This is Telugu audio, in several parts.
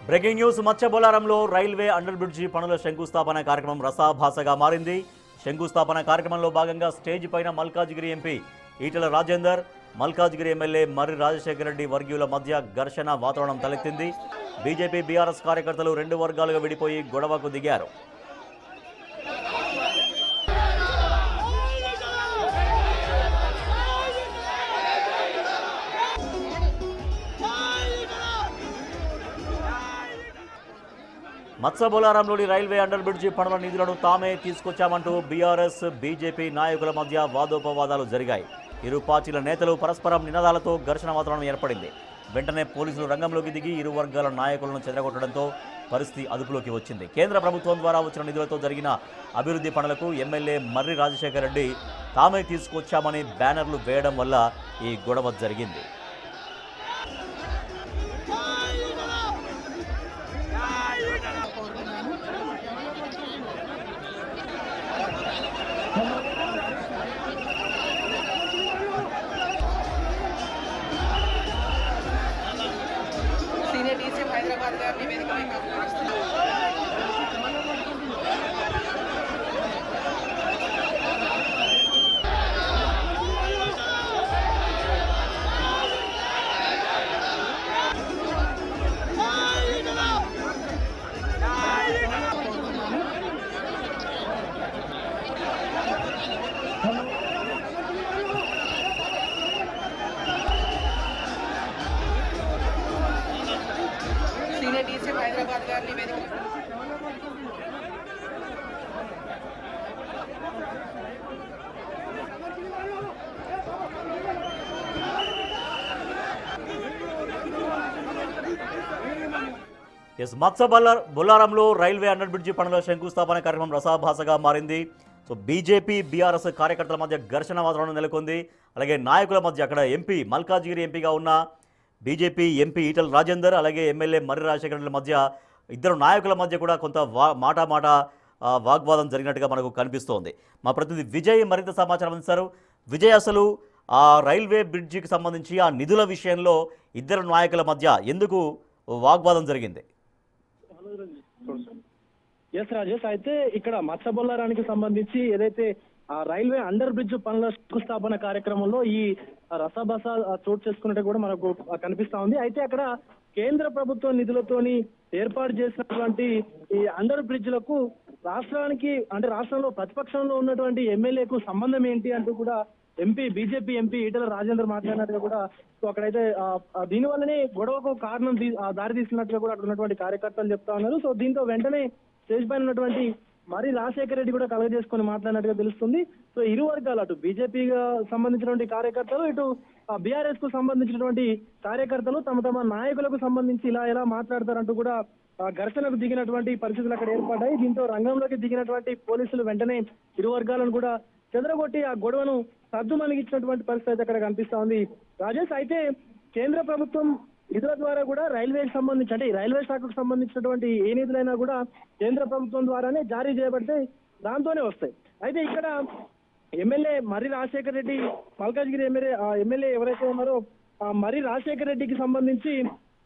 బ్రేకింగ్ న్యూస్ మత్స్యబోలారంలో రైల్వే అండర్ బ్రిడ్జి పనుల శంకుస్థాపన కార్యక్రమం రసాభాసగా మారింది. శంకుస్థాపన కార్యక్రమంలో భాగంగా స్టేజ్ పైన మల్కాజ్గిరి ఎంపీ ఈటెల రాజేందర్, మల్కాజ్గిరి ఎమ్మెల్యే మర్రి రాజశేఖర రెడ్డి వర్గీయుల మధ్య ఘర్షణ వాతావరణం తలెత్తింది. బీజేపీ బీఆర్ఎస్ కార్యకర్తలు రెండు వర్గాలుగా విడిపోయి గొడవకు దిగారు. మత్స్యబోలారంలోని రైల్వే అండర్ బ్రిడ్జి పనుల నిధులను తామే తీసుకొచ్చామంటూ బీఆర్ఎస్ బీజేపీ నాయకుల మధ్య వాదోపవాదాలు జరిగాయి. ఇరు పార్టీల నేతలు పరస్పరం నినాదాలతో ఘర్షణ వాతావరణం ఏర్పడింది. వెంటనే పోలీసులు రంగంలోకి దిగి ఇరు వర్గాల నాయకులను చెదరగొట్టడంతో పరిస్థితి అదుపులోకి వచ్చింది. కేంద్ర ప్రభుత్వం ద్వారా వచ్చిన నిధులతో జరిగిన అభివృద్ధి పనులకు ఎమ్మెల్యే మర్రి రాజశేఖర రెడ్డి తామే తీసుకొచ్చామని బ్యానర్లు వేయడం వల్ల ఈ గొడవ జరిగింది. హైదరాబాద్ గారిని వేదిక హైదరాబాద్ గారిని వేదిక మత్స్యబోలారంలో రైల్వే అండర్ బ్రిడ్జి పనుల శంకుస్థాపన కార్యక్రమం రసాభాసగా మారింది. సో బీజేపీ బీఆర్ఎస్ కార్యకర్తల మధ్య ఘర్షణ వాతావరణం నెలకొంది. అలాగే నాయకుల మధ్య అక్కడ ఎంపీ మల్కాజ్గిరి ఎంపీగా ఉన్న బీజేపీ ఎంపీ ఈటెల రాజేందర్ అలాగే ఎమ్మెల్యే మర్రి రాజశేఖర రెడ్డి మధ్య ఇద్దరు నాయకుల మధ్య కూడా కొంత మాట వాగ్వాదం జరిగినట్టుగా మనకు కనిపిస్తోంది. మా ప్రతినిధి విజయ్ మరింత సమాచారం అందిస్తారు. విజయ్, అసలు ఆ రైల్వే బ్రిడ్జికి సంబంధించి ఆ నిధుల విషయంలో ఇద్దరు నాయకుల మధ్య ఎందుకు వాగ్వాదం జరిగింది? ఎస్ రాజేష్, అయితే ఇక్కడ మత్స్యబోలారానికి సంబంధించి ఏదైతే ఆ రైల్వే అండర్ బ్రిడ్జ్ పనుల శంకుస్థాపన కార్యక్రమంలో ఈ రసాబస చోటు చేసుకున్నట్టు కూడా మనకు కనిపిస్తా ఉంది. అయితే అక్కడ కేంద్ర ప్రభుత్వ నిధులతోని ఏర్పాటు చేసినటువంటి ఈ అండర్ బ్రిడ్జ్లకు రాష్ట్రంలో ప్రతిపక్షంలో ఉన్నటువంటి ఎమ్మెల్యేకు సంబంధం ఏంటి అంటూ కూడా బీజేపీ ఎంపీ ఈటెల రాజేందర్ మాట్లాడినట్టుగా కూడా సో అక్కడైతే దీనివల్లనే గొడవకు కారణం దారి తీసినట్టుగా కూడా అక్కడ ఉన్నటువంటి కార్యకర్తలు చెప్తా ఉన్నారు. సో దీంతో వెంటనే స్టేజ్ పైన ఉన్నటువంటి మర్రి రాజశేఖర రెడ్డి కూడా కలగజేసుకొని మాట్లాడినట్టుగా తెలుస్తుంది. సో ఇరు వర్గాలు, అటు బీజేపీగా సంబంధించినటువంటి కార్యకర్తలు, ఇటు బీఆర్ఎస్ కు సంబంధించినటువంటి కార్యకర్తలు తమ నాయకులకు సంబంధించి ఎలా మాట్లాడతారంటూ కూడా ఘర్షణకు దిగినటువంటి పరిస్థితులు అక్కడ ఏర్పడ్డాయి. దీంతో రంగంలోకి దిగినటువంటి పోలీసులు వెంటనే ఇరు వర్గాలను కూడా చెదరగొట్టి ఆ గొడవను సద్దుమణిగించినటువంటి పరిస్థితి అక్కడ కనిపిస్తా ఉంది. రాజేష్, అయితే కేంద్ర ప్రభుత్వం నిధుల ద్వారా కూడా రైల్వేకి సంబంధించి, అంటే రైల్వే శాఖకు సంబంధించినటువంటి ఏ నిధులైనా కూడా కేంద్ర ప్రభుత్వం ద్వారానే జారీ చేయబడితే దాంతోనే వస్తాయి. అయితే ఇక్కడ ఎమ్మెల్యే మర్రి రాజశేఖర రెడ్డి, మల్కాజ్గిరి ఎమ్మెల్యే ఎవరైతే ఉన్నారో ఆ మర్రి రాజశేఖర రెడ్డికి సంబంధించి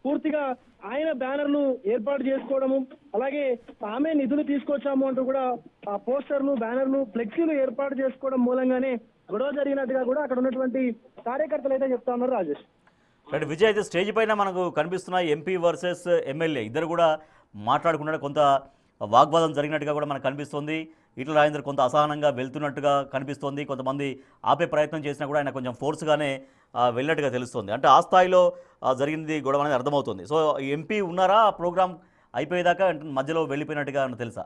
పూర్తిగా ఆయన బ్యానర్లు ఏర్పాటు చేసుకోవడము, అలాగే తామే నిధులు తీసుకొచ్చాము అంటూ కూడా ఆ పోస్టర్లు, బ్యానర్లు, ఫ్లెక్సీలు ఏర్పాటు చేసుకోవడం మూలంగానే గొడవ జరిగినట్టుగా కూడా అక్కడ ఉన్నటువంటి కార్యకర్తలు అయితే చెప్తా ఉన్నారు. రాజేష్, విజయ్, అయితే స్టేజ్ పైన మనకు కనిపిస్తున్న ఎంపీ వర్సెస్ ఎమ్మెల్యే ఇద్దరు కూడా మాట్లాడుకున్న కొంత వాగ్వాదం జరిగినట్టుగా కూడా మనకు కనిపిస్తుంది. ఈటెల రాజేందర్ కొంత అసహనంగా వెళ్తున్నట్టుగా కనిపిస్తోంది. కొంతమంది ఆపే ప్రయత్నం చేసినా కూడా ఆయన కొంచెం ఫోర్స్గానే వెళ్ళినట్టుగా తెలుస్తుంది. అంటే ఆ స్థాయిలో జరిగింది గొడవ అనేది అర్థమవుతుంది. సో ఎంపీ ఉన్నారా ప్రోగ్రామ్ అయిపోయేదాకా, మధ్యలో వెళ్ళిపోయినట్టుగా తెలుసా?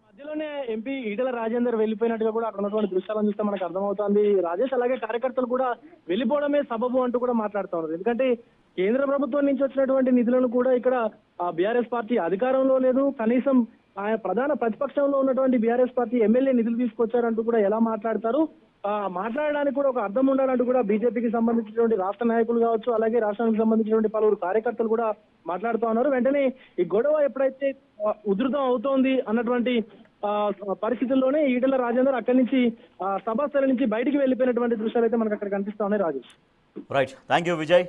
మధ్యలోనే ఎంపీ ఈటెల రాజేందర్ వెళ్ళిపోయినట్టుగా కూడా అక్కడ ఉన్నటువంటి దృశ్యాలను చూస్తే మనకు అర్థమవుతుంది రాజేష్. అలాగే కార్యకర్తలు కూడా వెళ్ళిపోవడమే సబబు అంటూ కూడా మాట్లాడుతూ ఉన్నారు. ఎందుకంటే కేంద్ర ప్రభుత్వం నుంచి వచ్చినటువంటి నిధులను కూడా ఇక్కడ బీఆర్ఎస్ పార్టీ అధికారంలో లేదు, కనీసం ఆయన ప్రధాన ప్రతిపక్షంలో ఉన్నటువంటి బీఆర్ఎస్ పార్టీ ఎమ్మెల్యే నిధులు తీసుకొచ్చారంటూ కూడా ఎలా మాట్లాడతారు? మాట్లాడడానికి కూడా ఒక అర్థం ఉండాలంటూ కూడా బీజేపీకి సంబంధించినటువంటి రాష్ట్ర నాయకులు కావచ్చు, అలాగే రాష్ట్రానికి సంబంధించినటువంటి పలువురు కార్యకర్తలు కూడా మాట్లాడుతూ ఉన్నారు. వెంటనే ఈ గొడవ ఎప్పుడైతే ఉధృతం అవుతోంది అన్నటువంటి పరిస్థితుల్లోనే ఈటెల రాజేందర్ అక్కడి నుంచి సభాస్థలి నుంచి బయటికి వెళ్ళిపోయినటువంటి దృశ్యాలు అయితే మనకు అక్కడ కనిపిస్తా ఉన్నాయి. Rajesh, right, thank you Vijay.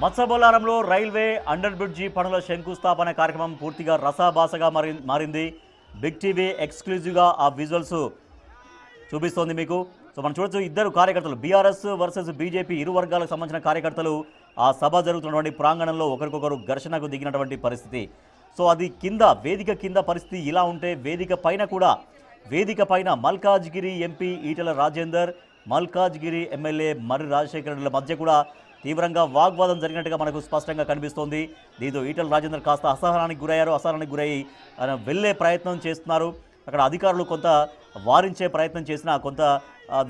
మత్స్యబొల్లారంలో రైల్వే అండర్ బ్రిడ్జి పనుల శంకుస్థాపన కార్యక్రమం పూర్తిగా రసాభాసగా మారింది. బిగ్ టీవీ ఎక్స్క్లూజివ్గా ఆ విజువల్స్ చూపిస్తోంది మీకు. సో మనం చూడొచ్చు, ఇద్దరు కార్యకర్తలు బీఆర్ఎస్ వర్సెస్ బీజేపీ ఇరు వర్గాలకు సంబంధించిన కార్యకర్తలు ఆ సభ జరుగుతున్నటువంటి ప్రాంగణంలో ఒకరికొకరు ఘర్షణకు దిగినటువంటి పరిస్థితి. సో అది కింద వేదిక కింద పరిస్థితి ఇలా ఉంటే వేదిక పైన మల్కాజ్గిరి ఎంపీ ఈటెల రాజేందర్, మల్కాజ్గిరి ఎమ్మెల్యే మర్రి రాజశేఖర రెడ్డిల మధ్య కూడా తీవ్రంగా వాగ్వాదం జరిగినట్టుగా మనకు స్పష్టంగా కనిపిస్తోంది. దీంతో ఈటెల రాజేందర్ కాస్త అసహనానికి గురయ్యి వెళ్ళే ప్రయత్నం చేస్తున్నారు. అక్కడ అధికారులు కొంత వారించే ప్రయత్నం చేసినా, కొంత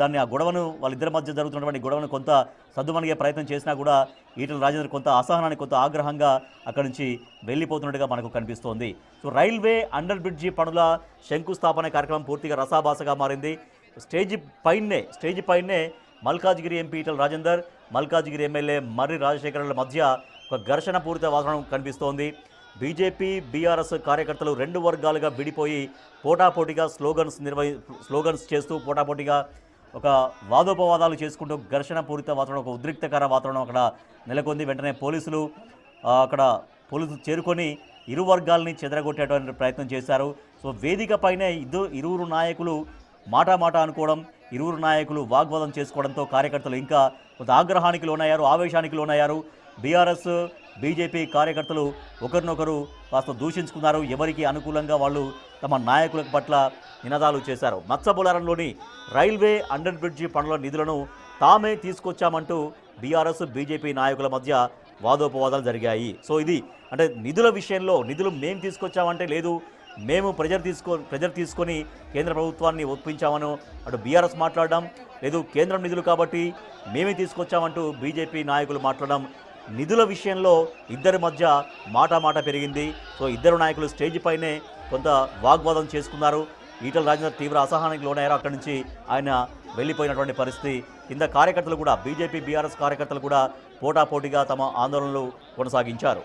దాన్ని ఆ గొడవను వాళ్ళిద్దరి మధ్య జరుగుతున్నటువంటి గొడవను కొంత సద్దుమణిగే ప్రయత్నం చేసినా కూడా ఈటెల రాజేందర్ కొంత అసహనానికి కొంత ఆగ్రహంగా అక్కడి నుంచి వెళ్ళిపోతున్నట్టుగా మనకు కనిపిస్తోంది. సో రైల్వే అండర్ బ్రిడ్జి పనుల శంకుస్థాపన కార్యక్రమం పూర్తిగా రసాభాసగా మారింది. స్టేజీ పైనే మల్కాజ్గిరి ఎంపీ ఈటెల రాజేందర్, మల్కాజ్గిరి ఎమ్మెల్యే మర్రి రాజశేఖరల మధ్య ఒక ఘర్షణ పూరిత వాతావరణం కనిపిస్తోంది. బీజేపీ బీఆర్ఎస్ కార్యకర్తలు రెండు వర్గాలుగా విడిపోయి పోటాపోటీగా స్లోగన్స్ చేస్తూ పోటాపోటీగా ఒక వాదోపవాదాలు చేసుకుంటూ ఘర్షణ పూరిత వాతావరణం, ఒక ఉద్రిక్తకర వాతావరణం అక్కడ నెలకొంది. వెంటనే పోలీసులు చేరుకొని ఇరు వర్గాలని చెదరగొట్టేటువంటి ప్రయత్నం చేశారు. సో వేదిక పైనే ఇరువురు నాయకులు మాట అనుకోవడం, ఇరువురు నాయకులు వాగ్వాదం చేసుకోవడంతో కార్యకర్తలు ఇంకా కొంత ఆగ్రహానికి లోనయ్యారు, ఆవేశానికి లోనయ్యారు. బీఆర్ఎస్ బీజేపీ కార్యకర్తలు ఒకరినొకరు కాస్త దూషించుకున్నారు. ఎవరికి అనుకూలంగా వాళ్ళు తమ నాయకుల పట్ల నినాదాలు చేశారు. మత్స్యబొల్లారంలోని రైల్వే అండర్ బ్రిడ్జి పనుల నిధులను తామే తీసుకొచ్చామంటూ బీఆర్ఎస్ బీజేపీ నాయకుల మధ్య వాదోపవాదాలు జరిగాయి. సో ఇది అంటే నిధుల విషయంలో నిధులు మేము తీసుకొచ్చామంటే లేదు, మేము ప్రెజర్ తీసుకొని కేంద్ర ప్రభుత్వాన్ని ఒప్పించామను అటు బీఆర్ఎస్ మాట్లాడడం, లేదు కేంద్రం నిధులు కాబట్టి మేమే తీసుకొచ్చామంటూ బీజేపీ నాయకులు మాట్లాడడం. నిధుల విషయంలో ఇద్దరి మధ్య మాట పెరిగింది. సో ఇద్దరు నాయకులు స్టేజ్ పైనే కొంత వాగ్వాదం చేసుకున్నారు. ఈటెల రాజేందర్ తీవ్ర అసహనానికి లోనయ్యారు. అక్కడి నుంచి ఆయన వెళ్ళిపోయినటువంటి పరిస్థితి. కింద కార్యకర్తలు కూడా బీజేపీ బీఆర్ఎస్ కార్యకర్తలు కూడా పోటాపోటీగా తమ ఆందోళనలు కొనసాగించారు.